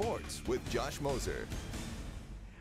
Sports with Josh Moser.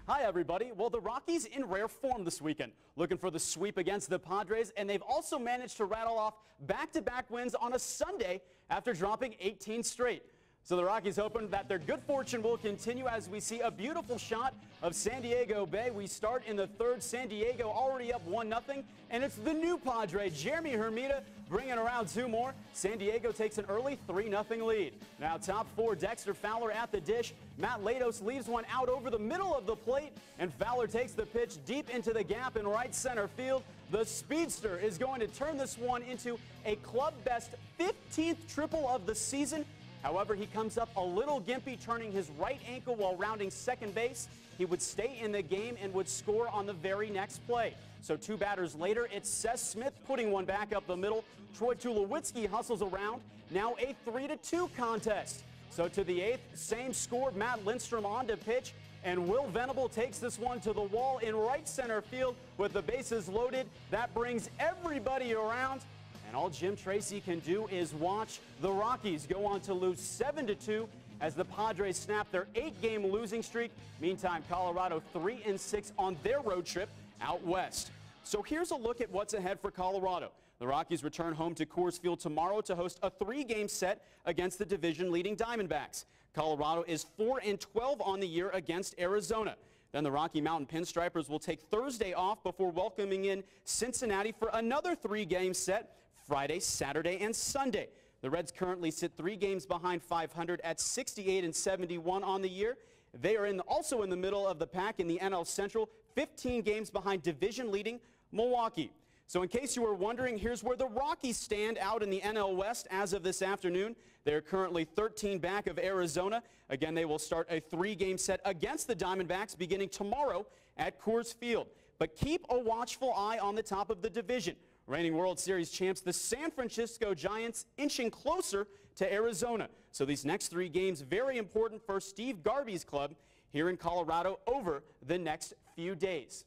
Hi, everybody. Well, the Rockies in rare form this weekend, looking for the sweep against the Padres, and they've also managed to rattle off back-to-back wins on a Sunday after dropping 18 straight. So the Rockies hoping that their good fortune will continue as we see a beautiful shot of San Diego Bay. We start in the third. San Diego already up 1-0, and it's the new Padre, Jeremy Hermida, bringing around two more. San Diego takes an early 3-0 lead. Now top four, Dexter Fowler at the dish. Matt Latos leaves one out over the middle of the plate, and Fowler takes the pitch deep into the gap in right center field. The speedster is going to turn this one into a club best 15th triple of the season. However, he comes up a little gimpy, turning his right ankle while rounding second base. He would stay in the game and would score on the very next play. So two batters later, it's Seth Smith putting one back up the middle. Troy Tulowitzki hustles around. Now a 3-2 contest. So to the eighth, same score, Matt Lindstrom on to pitch. And Will Venable takes this one to the wall in right center field with the bases loaded. That brings everybody around. And all Jim Tracy can do is watch the Rockies go on to lose 7-2 as the Padres snap their 8-game losing streak. Meantime, Colorado 3-6 on their road trip out west. So here's a look at what's ahead for Colorado. The Rockies return home to Coors Field tomorrow to host a 3-game set against the division-leading Diamondbacks. Colorado is 4-12 on the year against Arizona. Then the Rocky Mountain Pinstripers will take Thursday off before welcoming in Cincinnati for another 3-game set Friday, Saturday, and Sunday. The Reds currently sit 3 games behind 500 at 68-71 on the year. They are also in the middle of the pack in the NL Central, 15 games behind division-leading Milwaukee. So in case you were wondering, here's where the Rockies stand out in the NL West as of this afternoon. They're currently 13 back of Arizona. Again, they will start a 3-game set against the Diamondbacks beginning tomorrow at Coors Field. But keep a watchful eye on the top of the division. Reigning World Series champs, the San Francisco Giants, inching closer to Arizona. So these next 3 games, very important for Steve Garvey's club here in Colorado over the next few days.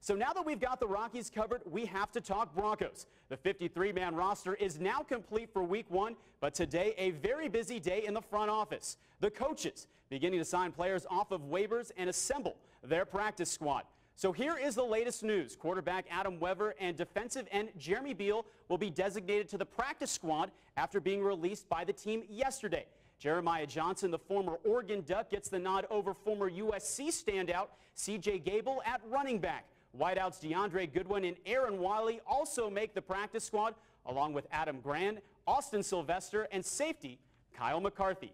So now that we've got the Rockies covered, we have to talk Broncos. The 53-man roster is now complete for Week 1, but today a very busy day in the front office. The coaches beginning to sign players off of waivers and assemble their practice squad. So here is the latest news. Quarterback Adam Weber and defensive end Jeremy Beal will be designated to the practice squad after being released by the team yesterday. Jeremiah Johnson, the former Oregon Duck, gets the nod over former USC standout C.J. Gable at running back. Wideouts DeAndre Goodwin and Aaron Wiley also make the practice squad, along with Adam Grand, Austin Sylvester, and safety Kyle McCarthy.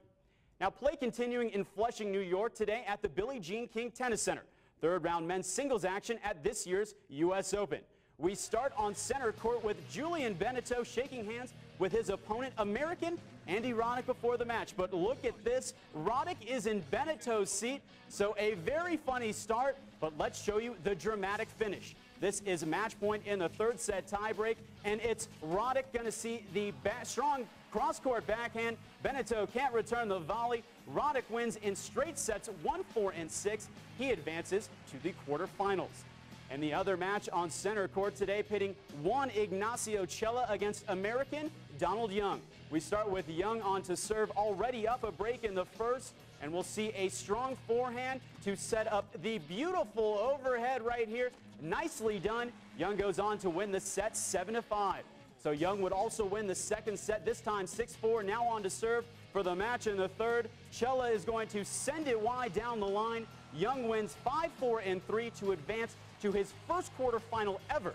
Now play continuing in Flushing, New York today at the Billie Jean King Tennis Center. Third-round men's singles action at this year's U.S. Open. We start on center court with Julian Benneteau shaking hands with his opponent, American Andy Roddick, before the match. But look at this. Roddick is in Benneteau's seat, so a very funny start, but let's show you the dramatic finish. This is match point in the third set tiebreak, and it's Roddick going to see the strong cross-court backhand. Benneteau can't return the volley. Roddick wins in straight sets 1-4 and 6. He advances to the quarterfinals. And the other match on center court today, pitting Juan Ignacio Chela against American Donald Young. We start with Young on to serve, already up a break in the first, and we'll see a strong forehand to set up the beautiful overhead right here. Nicely done. Young goes on to win the set 7-5. So Young would also win the second set, this time 6-4. Now on to serve for the match in the third. Chela is going to send it wide down the line. Young wins 5-4 and 3 to advance to his first quarterfinal ever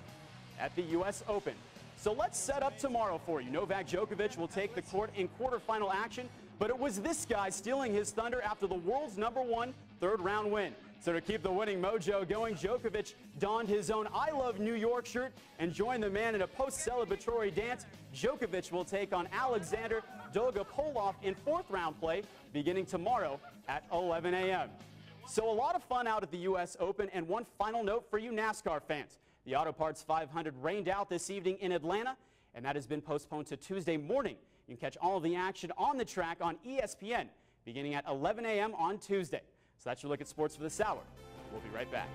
at the U.S. Open. So let's set up tomorrow for you. Novak Djokovic will take the court in quarterfinal action, but it was this guy stealing his thunder after the world's #1 third-round win. So to keep the winning mojo going, Djokovic donned his own I Love New York shirt and joined the man in a post-celebratory dance. Djokovic will take on Alexander Dolgopolov in fourth-round play beginning tomorrow at 11 a.m. So a lot of fun out at the U.S. Open, and one final note for you NASCAR fans. The Auto Parts 500 rained out this evening in Atlanta, and that has been postponed to Tuesday morning. You can catch all of the action on the track on ESPN beginning at 11 a.m. on Tuesday. So that's your look at sports for this hour. We'll be right back.